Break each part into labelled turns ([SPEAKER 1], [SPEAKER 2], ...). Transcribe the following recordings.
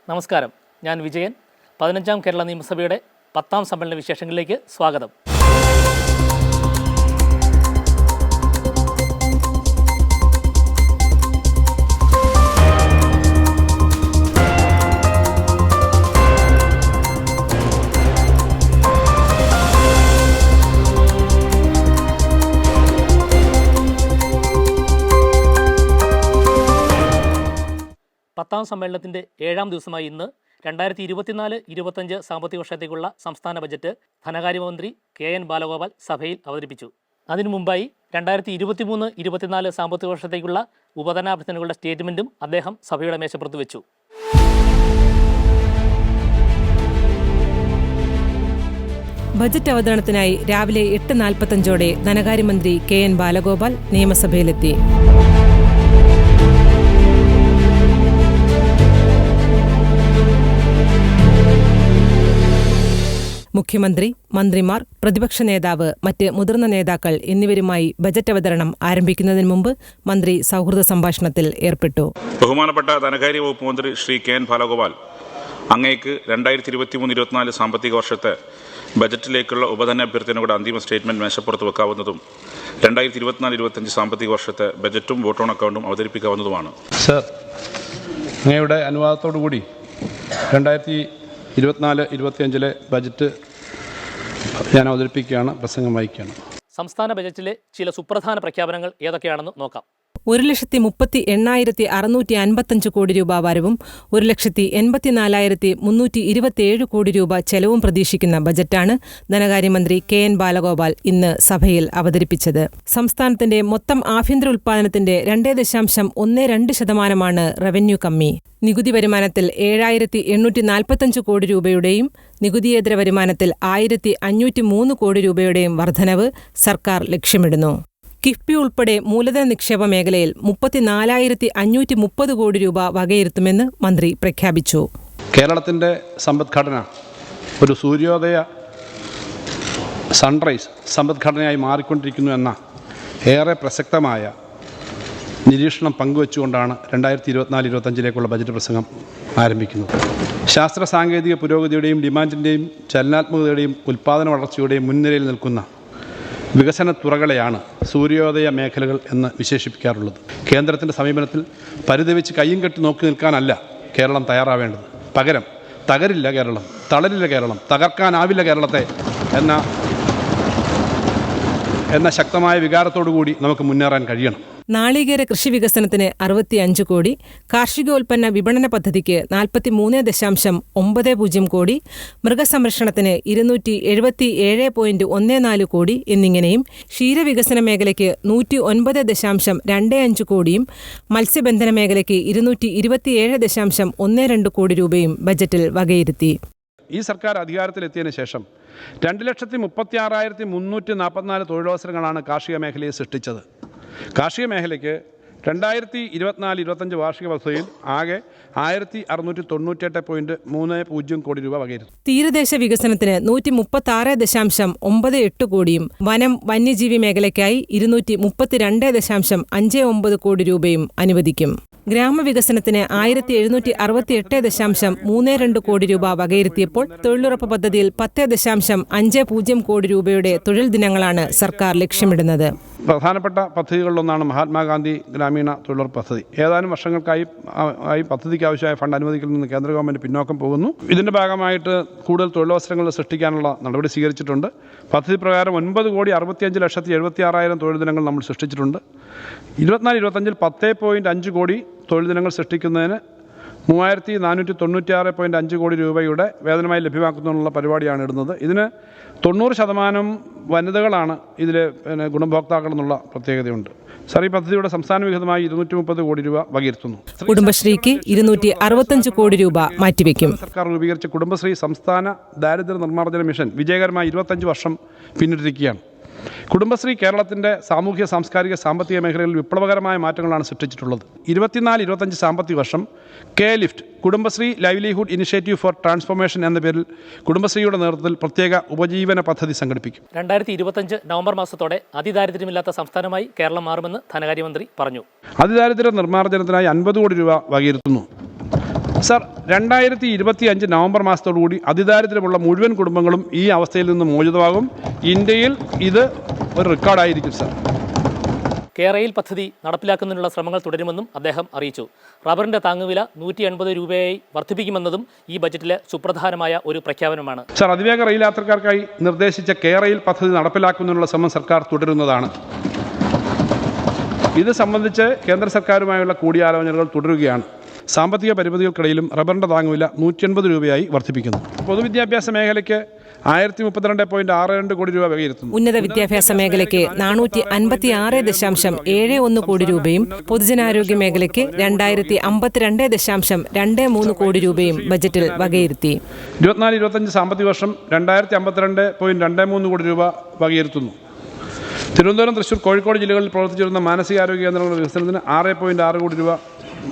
[SPEAKER 1] നമസ്കാരം, ഞാൻ വിജയൻ. 15ാം കേരള നിയമസഭയുടെ 10ാം സമ്മേളന വിശേഷങ്ങളിലേക്ക് സ്വാഗതം. പത്താം സമ്മേളനത്തിൻ്റെ 7ാം ദിവസമായി ഇന്ന് 2024-25 സാമ്പത്തിക വർഷത്തേക്കുള്ള സംസ്ഥാന ബജറ്റ് ധനകാര്യമന്ത്രി KN ബാലഗോപാൽ സഭയിൽ അവതരിപ്പിച്ചു. അതിനു മുമ്പായി 2023-24 സാമ്പത്തിക വർഷത്തേക്കുള്ള ഉപധനാഭ്യർത്ഥനകളുടെ സ്റ്റേറ്റ്മെൻറ്റും അദ്ദേഹം സഭയുടെ മേശപ്പുറത്ത് വെച്ചു.
[SPEAKER 2] ബജറ്റ് അവതരണത്തിനായി രാവിലെ 8:45 ധനകാര്യമന്ത്രി KN ബാലഗോപാൽ നിയമസഭയിലെത്തി. മുഖ്യമന്ത്രി, മന്ത്രിമാർ, പ്രതിപക്ഷ നേതാവ്, മറ്റ് മുതിർന്ന നേതാക്കൾ എന്നിവരുമായി ബജറ്റ് അവതരണം ആരംഭിക്കുന്നതിന് മുമ്പ് മന്ത്രി സൗഹൃദ സംഭാഷണത്തിൽ ഏർപ്പെട്ടു.
[SPEAKER 3] ബഹുമാനപ്പെട്ട ധനകാര്യ വകുപ്പ് മന്ത്രി ശ്രീ KN ബാലഗോപാൽ, അങ്ങേക്ക് 2023-24 സാമ്പത്തിക വർഷത്തെ ബജറ്റിലേക്കുള്ള ഉപധന അഭ്യർത്ഥനയുടെ അന്തിമ സ്റ്റേറ്റ്മെന്റ് മേശപ്പുറത്ത് വെക്കാവുന്നതും 2024-25 സാമ്പത്തിക വർഷത്തെ ബജറ്റും വോട്ട് ഓൺ അക്കൗണ്ടും അവതരിപ്പിക്കാവുന്നതുമാണ്.
[SPEAKER 4] സർ, അങ്ങയുടെ അനുവാദത്തോടുകൂടി 2024-25 ബജറ്റ് ഞാൻ അവതരിപ്പിക്കുകയാണ്, പ്രസംഗം വഹിക്കുകയാണ്.
[SPEAKER 1] സംസ്ഥാന ബജറ്റിലെ ചില സുപ്രധാന പ്രഖ്യാപനങ്ങൾ ഏതൊക്കെയാണെന്ന് നോക്കാം.
[SPEAKER 2] 1,38,655 കോടി രൂപ വരവും 1,84,327 കോടി രൂപ ചെലവും പ്രതീക്ഷിക്കുന്ന ബജറ്റാണ് ധനകാര്യമന്ത്രി KN ബാലഗോപാൽ ഇന്ന് സഭയിൽ അവതരിപ്പിച്ചത്. സംസ്ഥാനത്തിന്റെ മൊത്തം ആഭ്യന്തര ഉൽപ്പാദനത്തിന്റെ 2.12% റവന്യൂ കമ്മി. നികുതി വരുമാനത്തിൽ 7,845 കോടി രൂപയുടെയും നികുതിയേതര വരുമാനത്തിൽ 1,503 കോടി രൂപയുടെയും വർധനവ് സർക്കാർ ലക്ഷ്യമിടുന്നു. കിഫ്ബി ഉൾപ്പെടെ മൂലധന നിക്ഷേപ മേഖലയിൽ 34,530 കോടി രൂപ വകയിരുത്തുമെന്ന് മന്ത്രി പ്രഖ്യാപിച്ചു.
[SPEAKER 4] കേരളത്തിൻ്റെ സമ്പദ്ഘടന ഒരു സൂര്യോദയ സൺറൈസ് സമ്പദ്ഘടനയായി മാറിക്കൊണ്ടിരിക്കുന്നു എന്ന ഏറെ പ്രസക്തമായ നിരീക്ഷണം പങ്കുവച്ചുകൊണ്ടാണ് 2024-25 ബജറ്റ് പ്രസംഗം ആരംഭിക്കുന്നത്. ശാസ്ത്ര സാങ്കേതിക പുരോഗതിയുടെയും ഡിമാൻഡിൻ്റെയും ചലനാത്മകതയുടെയും ഉൽപ്പാദന വളർച്ചയുടെയും മുൻനിരയിൽ നിൽക്കുന്ന വികസന തുറകളെയാണ് സൂര്യോദയ മേഖലകൾ എന്ന് വിശേഷിപ്പിക്കാറുള്ളത്. കേന്ദ്രത്തിൻ്റെ സമീപനത്തിൽ പരിതപിച്ച് കയ്യും കെട്ടി നോക്കി നിൽക്കാനല്ല കേരളം തയ്യാറാവേണ്ടത്. പകരം തകരില്ല കേരളം, തളരില്ല കേരളം, തകർക്കാനാവില്ല കേരളത്തെ എന്ന ശക്തമായ വികാരത്തോടു കൂടി നമുക്ക് മുന്നേറാൻ കഴിയണം.
[SPEAKER 2] നാളികേര കൃഷി വികസനത്തിന് 65 കോടി, കാർഷികോൽപ്പന്ന വിപണന പദ്ധതിക്ക് 43.90 കോടി, മൃഗസംരക്ഷണത്തിന് 277.14 കോടി എന്നിങ്ങനെയും ക്ഷീരവികസന മേഖലയ്ക്ക് 109.25 കോടിയും മത്സ്യബന്ധന മേഖലയ്ക്ക് 227.12 കോടി രൂപയും ബജറ്റിൽ വകയിരുത്തി.
[SPEAKER 4] ഈ സർക്കാർ അധികാരത്തിലെത്തിയതിനു ശേഷം 2,36,344 തൊഴിലവസരങ്ങളാണ് കാർഷിക മേഖലയെ സൃഷ്ടിച്ചത്. കാർഷിക മേഖലയ്ക്ക് 2024-25 വാർഷിക പദ്ധതിയിൽ ആകെ 1,698.30 കോടി രൂപ വകയിരുത്തി.
[SPEAKER 2] തീരദേശ വികസനത്തിന് 136.98 കോടിയും വനം വന്യജീവി മേഖലയ്ക്കായി 232.59 കോടി രൂപയും അനുവദിക്കും. ഗ്രാമവികസനത്തിന് 1,768.32 കോടി രൂപ വകയിരുത്തിയപ്പോൾ തൊഴിലുറപ്പ് പദ്ധതിയിൽ 10.50 കോടി രൂപയുടെ തൊഴിൽ ദിനങ്ങളാണ് സർക്കാർ ലക്ഷ്യമിടുന്നത്.
[SPEAKER 4] പ്രധാനപ്പെട്ട പദ്ധതികളിലൊന്നാണ് മഹാത്മാഗാന്ധി ഗ്രാമീണ തൊഴിലുറപ്പ് പദ്ധതി. ഏതാനും വർഷങ്ങൾക്കായി പദ്ധതിക്ക് ആവശ്യമായ ഫണ്ട് അനുവദിക്കൽ നിന്ന് കേന്ദ്ര ഗവൺമെൻറ് പിന്നോക്കം പോകുന്നു. ഇതിൻ്റെ ഭാഗമായിട്ട് കൂടുതൽ തൊഴിലവസരങ്ങൾ സൃഷ്ടിക്കാനുള്ള നടപടി സ്വീകരിച്ചിട്ടുണ്ട്. പദ്ധതി പ്രകാരം 9,65,76,000 തൊഴിൽ ദിനങ്ങൾ നമ്മൾ സൃഷ്ടിച്ചിട്ടുണ്ട്. 24-25 10.5 കോടി തൊഴിൽ ദിനങ്ങൾ സൃഷ്ടിക്കുന്നതിന് 3,496.5 കോടി രൂപയുടെ വേതനമായി ലഭ്യമാക്കുന്നതിനുള്ള പരിപാടിയാണ് ഇടുന്നത്. ഇതിന് 90% വനിതകളാണ് ഇതിൽ ഗുണഭോക്താക്കൾ എന്നുള്ള പ്രത്യേകതയുണ്ട്. സർ, ഈ പദ്ധതിയുടെ സംസ്ഥാന വിഹിതമായി 230 കോടി രൂപ വകയിരുത്തുന്നു.
[SPEAKER 2] കുടുംബശ്രീക്ക് 265 കോടി രൂപ മാറ്റിവെക്കും.
[SPEAKER 4] സർക്കാർ രൂപീകരിച്ച കുടുംബശ്രീ സംസ്ഥാന ദാരിദ്ര്യ നിർമ്മാർജ്ജന മിഷൻ വിജയകരമായി 25 വർഷം പിന്നിട്ടിരിക്കുകയാണ്. കുടുംബശ്രീ കേരളത്തിൻ്റെ സാമൂഹ്യ സാംസ്കാരിക സാമ്പത്തിക മേഖലകളിൽ വിപ്ലവകരമായ മാറ്റങ്ങളാണ് സൃഷ്ടിച്ചിട്ടുള്ളത്. 24-25 സാമ്പത്തിക വർഷം lift Kudumbashree livelihood initiative four transformation എന്ന പേരിൽ കുടുംബശ്രീയുടെ നേതൃത്വത്തിൽ പ്രത്യേക ഉപജീവന പദ്ധതി സംഘടിപ്പിക്കും.
[SPEAKER 1] 2025 നവംബർ മാസത്തോടെ അതിദാരിദ്ര്യമില്ലാത്ത സംസ്ഥാനമായി കേരളം മാറുമെന്ന് ധനകാര്യമന്ത്രി പറഞ്ഞു.
[SPEAKER 4] അതിദാരിദ്ര്യ നിർമ്മാർജ്ജനത്തിനായി 50 കോടി രൂപ വകയിരുത്തുന്നു. സർ, 2025 നവംബർ മാസത്തോടുകൂടി അതിദാരിദ്ര്യമുള്ള മുഴുവൻ കുടുംബങ്ങളും ഈ അവസ്ഥയിൽ നിന്ന് മോചിതമാകും. ഇന്ത്യയിൽ ഇത് ഒരു റെക്കോർഡായിരിക്കും. സർ,
[SPEAKER 1] കേരയിൽ പദ്ധതി നടപ്പിലാക്കുന്നതിനുള്ള ശ്രമങ്ങൾ തുടരുമെന്നും അദ്ദേഹം അറിയിച്ചു. റബ്ബറിന്റെ താങ്ങുവില 180 രൂപയായി വർദ്ധിപ്പിക്കുമെന്നതും ഈ ബജറ്റിലെ സുപ്രധാനമായ ഒരു പ്രഖ്യാപനമാണ്.
[SPEAKER 4] സർ, അതിവേഗ റെയിൽ യാത്രക്കാർക്കായി നിർദ്ദേശിച്ച കേരയിൽ പദ്ധതി നടപ്പിലാക്കുന്നതിനുള്ള ശ്രമം സർക്കാർ തുടരുന്നതാണ്. ഇത് സംബന്ധിച്ച് കേന്ദ്ര സർക്കാരുമായുള്ള കൂടിയാലോചനകൾ തുടരുകയാണ്. സാമ്പത്തിക പരിമിതികൾക്കിടയിലും റബ്ബറിൻ്റെ താങ്ങുവില 180 രൂപയായി വർദ്ധിപ്പിക്കുന്നു. പൊതുവിദ്യാഭ്യാസ മേഖലയ്ക്ക് 1032.62 കോടി രൂപ വകയിരുത്തുന്നു.
[SPEAKER 2] ഉന്നത വിദ്യാഭ്യാസ മേഖലയ്ക്ക് 456.71 കോടി രൂപയും പൊതുജനാരോഗ്യ മേഖലയ്ക്ക് 2052.23 കോടി രൂപയും ബജറ്റിൽ വകയിരുത്തി.
[SPEAKER 4] 24-25 സാമ്പത്തിക വർഷം 2052.23 കോടി രൂപ വകയിരുത്തുന്നു. തിരുവനന്തപുരം, തൃശൂർ, കോഴിക്കോട് ജില്ലകളിൽ പ്രവർത്തിച്ചിരുന്ന മാനസികാരോഗ്യ കേന്ദ്രങ്ങളുടെ വികസനത്തിന് 6.6 കോടി രൂപ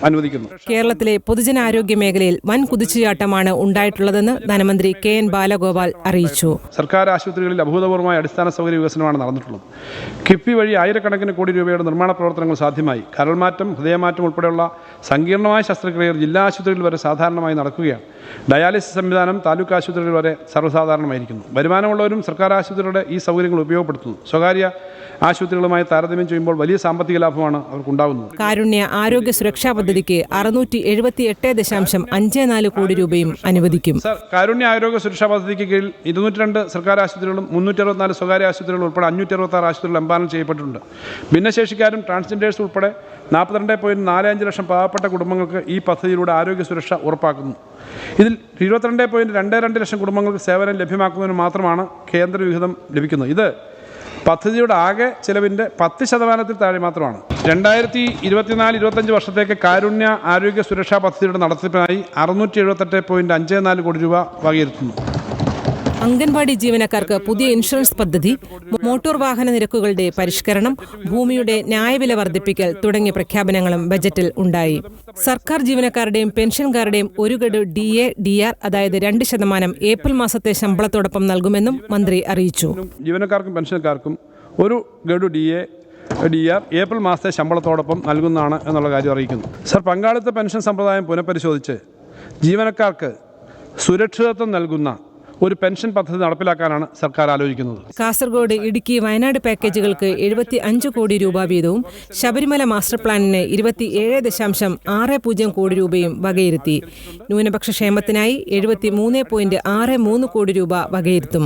[SPEAKER 4] അനുവദിക്കുന്നു.
[SPEAKER 2] കേരളത്തിലെ പൊതുജനാരോഗ്യ മേഖലയിൽ വൻ കുതിച്ചുചാട്ടമാണ് ഉണ്ടായിട്ടുള്ളതെന്ന് ധനമന്ത്രി KN ബാലഗോപാൽ അറിയിച്ചു.
[SPEAKER 4] സർക്കാർ ആശുപത്രികളിൽ അഭൂതപൂർവമായ അടിസ്ഥാന സൗകര്യ വികസനമാണ് നടന്നിട്ടുള്ളത്. കിഫ്ബി വഴി ആയിരക്കണക്കിന് കോടി രൂപയുടെ നിർമ്മാണ പ്രവർത്തനങ്ങൾ സാധ്യമായി. കരൾമാറ്റം, ഹൃദയമാറ്റം ഉൾപ്പെടെയുള്ള സങ്കീർണമായ ശസ്ത്രക്രിയകൾ ജില്ലാ ആശുപത്രികളിൽ വരെ സാധാരണമായി നടക്കുകയാണ്. ഡയാലിസിസ് സംവിധാനം താലൂക്ക് ആശുപത്രികൾ വരെ സർവ്വസാധാരണമായിരിക്കുന്നു. വരുമാനമുള്ളവരും സർക്കാർ ആശുപത്രികളുടെ ഈ സൗകര്യങ്ങൾ ഉപയോഗപ്പെടുത്തുന്നു. സ്വകാര്യ ആശുപത്രികളുമായി താരതമ്യം ചെയ്യുമ്പോൾ വലിയ സാമ്പത്തിക ലാഭമാണ് അവർക്കുണ്ടാകുന്നത്.
[SPEAKER 2] കാരുണ്യ ആരോഗ്യ സുരക്ഷാ പദ്ധതിക്ക് 678.54 കോടി രൂപയും അനുവദിക്കും.
[SPEAKER 4] സർ, കാരുണ്യ ആരോഗ്യ സുരക്ഷാ പദ്ധതിക്ക് കീഴിൽ 202 സർക്കാർ ആശുപത്രികളും 364 സ്വകാര്യ ആശുപത്രികളും ഉൾപ്പെടെ 566 ആശുപത്രികൾ എംപാനൽ ചെയ്യപ്പെട്ടിട്ടുണ്ട്. ഭിന്നശേഷിക്കാരും ട്രാൻസ്ജെൻഡേഴ്സും ഉൾപ്പെടെ 42.45 ലക്ഷം പാവപ്പെട്ട കുടുംബങ്ങൾക്ക് ഈ പദ്ധതിയിലൂടെ ആരോഗ്യ സുരക്ഷ ഉറപ്പാക്കുന്നു. ഇതിൽ 22.22 ലക്ഷം കുടുംബങ്ങൾക്ക് സേവനം ലഭ്യമാക്കുന്നതിന് മാത്രമാണ് കേന്ദ്ര വിഹിതം ലഭിക്കുന്നത്. ഇത് പദ്ധതിയുടെ ആകെ ചെലവിൻ്റെ 10% താഴെ മാത്രമാണ്. 2024-25 വർഷത്തേക്ക് കാരുണ്യ ആരോഗ്യ സുരക്ഷാ പദ്ധതിയുടെ നടത്തിപ്പിനായി 678.54 കോടി രൂപ വകയിരുത്തുന്നു.
[SPEAKER 2] അംഗൻവാടി ജീവനക്കാർക്ക് പുതിയ ഇൻഷുറൻസ് പദ്ധതി, മോട്ടോർ വാഹന നിരക്കുകളുടെ പരിഷ്കരണം, ഭൂമിയുടെ ന്യായവില വർദ്ധിപ്പിക്കൽ തുടങ്ങിയ പ്രഖ്യാപനങ്ങളും ബജറ്റിൽ ഉണ്ടായി. സർക്കാർ ജീവനക്കാരുടെയും പെൻഷൻകാരുടെയും ഒരു ഗഡു DA, DR അതായത് 2% ഏപ്രിൽ മാസത്തെ ശമ്പളത്തോടൊപ്പം നൽകുമെന്നും മന്ത്രി അറിയിച്ചു.
[SPEAKER 4] ജീവനക്കാർക്കും പെൻഷൻകാർക്കും ഒരു ഗഡു DA, DR ഏപ്രിൽ മാസത്തെ ശമ്പളത്തോടൊപ്പം നൽകുന്നതാണ് എന്നുള്ള കാര്യം അറിയിക്കുന്നു. സർ, പങ്കാളിത്ത പെൻഷൻ സമ്പ്രദായം പുനഃപരിശോധിച്ച് ജീവനക്കാർക്ക് സുരക്ഷിതത്വം നൽകുന്ന ഒരു പെൻഷൻ പദ്ധതി നടപ്പിലാക്കാനാണ് സർക്കാർ ആലോചിക്കുന്നത്.
[SPEAKER 2] കാസർഗോഡ്, ഇടുക്കി, വയനാട് പാക്കേജുകൾക്ക് 75 കോടി രൂപ വീതവും ശബരിമല മാസ്റ്റർ പ്ലാനിന് 27.60 കോടി രൂപയും വകയിരുത്തി. ന്യൂനപക്ഷ ക്ഷേമത്തിനായി 73.63 കോടി രൂപ വകയിരുത്തും.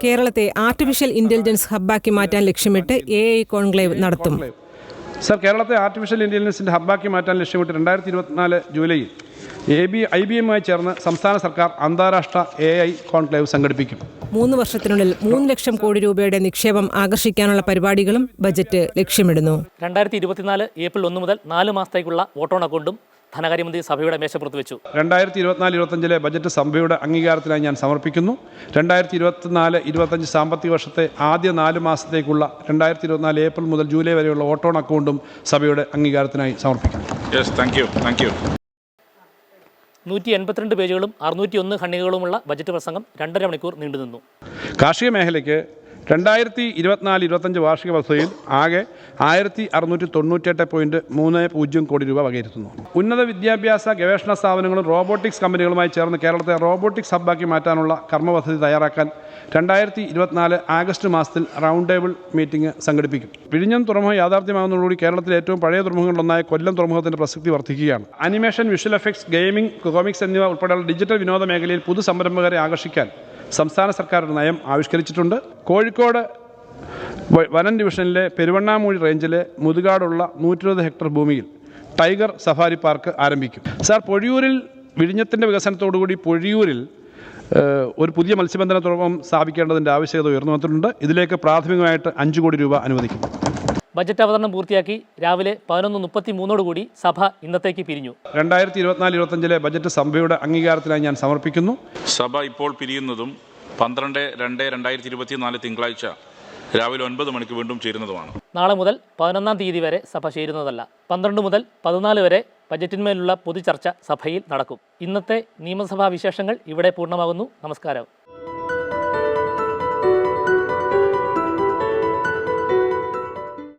[SPEAKER 2] കേരളത്തെ ആർട്ടിഫിഷ്യൽ ഇന്റലിജൻസ് ഹബ്ബാക്കി മാറ്റാൻ ലക്ഷ്യമിട്ട് AI കോൺക്ലേവ് നടത്തും.
[SPEAKER 4] സർ, കേരളത്തെ ആർട്ടിഫിഷ്യൽ ഇന്റലിജൻസിൻ്റെ ഹബ്ബാക്കി മാറ്റാൻ ലക്ഷ്യമിട്ട് 2024 ജൂലൈയിൽ IBMമായി ചേർന്ന് സംസ്ഥാന സർക്കാർ അന്താരാഷ്ട്ര AI കോൺക്ലേവ് സംഘടിപ്പിക്കും.
[SPEAKER 2] 3 വർഷത്തിനുള്ളിൽ 3 ലക്ഷം കോടി രൂപയുടെ നിക്ഷേപം ആകർഷിക്കാനുള്ള പരിപാടികളും ബജറ്റ് ലക്ഷ്യമിടുന്നു.
[SPEAKER 1] 2024 ഏപ്രിൽ 1 മുതൽ 4 മാസത്തേക്കുള്ള വോട്ട് ഓൺ അക്കൗണ്ടും ധനകാര്യമന്ത്രി സഭയുടെ മേശപ്പുറത്ത് വെച്ചു.
[SPEAKER 4] 2024-25 ബജറ്റ് സഭയുടെ അംഗീകാരത്തിനായി ഞാൻ സമർപ്പിക്കുന്നു. 2024-25 സാമ്പത്തിക വർഷത്തെ ആദ്യ 4 മാസത്തേക്കുള്ള 2024 ഏപ്രിൽ മുതൽ ജൂലൈ വരെയുള്ള വോട്ട് ഓൺ അക്കൗണ്ടും സഭയുടെ അംഗീകാരത്തിനായി സമർപ്പിക്കുന്നു.
[SPEAKER 1] 182 പേജുകളും 601 ഖണ്ഡികകളുമുള്ള ബജറ്റ് പ്രസംഗം 2.5 മണിക്കൂർ നീണ്ടുനിന്നു.
[SPEAKER 4] കാർഷിക മേഖലയ്ക്ക് 2024-25 വാർഷിക പദ്ധതിയിൽ ആകെ 1698.30 കോടി രൂപ വകയിരുത്തുന്നു. ഉന്നത വിദ്യാഭ്യാസ ഗവേഷണ സ്ഥാപനങ്ങളും റോബോട്ടിക്സ് കമ്പനികളുമായി ചേർന്ന് കേരളത്തെ റോബോട്ടിക്സ് ഹബ്ബാക്കി മാറ്റാനുള്ള കർമ്മപദ്ധതി തയ്യാറാക്കാൻ 2024 ആഗസ്റ്റ് മാസത്തിൽ റൗണ്ട് ടേബിൾ മീറ്റിംഗ് സംഘടിപ്പിക്കും. വിഴിഞ്ഞം തുറമുഖം യാഥാർത്ഥ്യമാകുന്നതോടുകൂടി കേരളത്തിലെ ഏറ്റവും പഴയ തുറമുഖങ്ങളിലൊന്നായ കൊല്ലം തുറമുഖത്തിൻ്റെ പ്രസക്തി വർദ്ധിക്കുകയാണ്. Animation, visual effects, gaming, comics എന്നിവ ഉൾപ്പെടെയുള്ള ഡിജിറ്റൽ വിനോദ മേഖലയിൽ പുതുസംരംഭകരെ ആകർഷിക്കാൻ സംസ്ഥാന സർക്കാരുടെ നയം ആവിഷ്കരിച്ചിട്ടുണ്ട്. കോഴിക്കോട് വനം ഡിവിഷനിലെ പെരുവണ്ണാമൂഴി റേഞ്ചിലെ മുതുകാടുള്ള 120 ഹെക്ടർ ഭൂമിയിൽ ടൈഗർ സഫാരി പാർക്ക് ആരംഭിക്കും. സാർ, പൊഴിയൂരിൽ വിഴിഞ്ഞത്തിൻ്റെ വികസനത്തോടുകൂടി പൊഴിയൂരിൽ ഒരു പുതിയ മത്സ്യബന്ധന തുറമുഖം സ്ഥാപിക്കേണ്ടതിൻ്റെ ആവശ്യകത ഉയർന്നു വന്നിട്ടുണ്ട്. ഇതിലേക്ക് പ്രാഥമികമായിട്ട് 5 കോടി രൂപ അനുവദിക്കും.
[SPEAKER 1] ബജറ്റ് അവതരണം പൂർത്തിയാക്കി രാവിലെ 11:33 സഭ ഇന്നത്തേക്ക് പിരിഞ്ഞു.
[SPEAKER 4] 2024-25 ബജറ്റ് സഭയുടെ അംഗീകാരത്തിനായി ഞാൻ സമർപ്പിക്കുന്നു.
[SPEAKER 3] സഭ ഇപ്പോൾ പിരിയുന്നതും 12/2/2024 തിങ്കളാഴ്ച രാവിലെ 9 മണിക്ക് വീണ്ടും ചേരുന്നതുമാണ്.
[SPEAKER 1] നാളെ മുതൽ 11-ാം തീയതി വരെ സഭ ചേരുന്നതല്ല. 12 മുതൽ 14 വരെ ബജറ്റിന്മേലുള്ള പൊതുചർച്ച സഭയിൽ നടക്കും. ഇന്നത്തെ നിയമസഭാ വിശേഷങ്ങൾ ഇവിടെ പൂർണ്ണമാകുന്നു. നമസ്കാരം.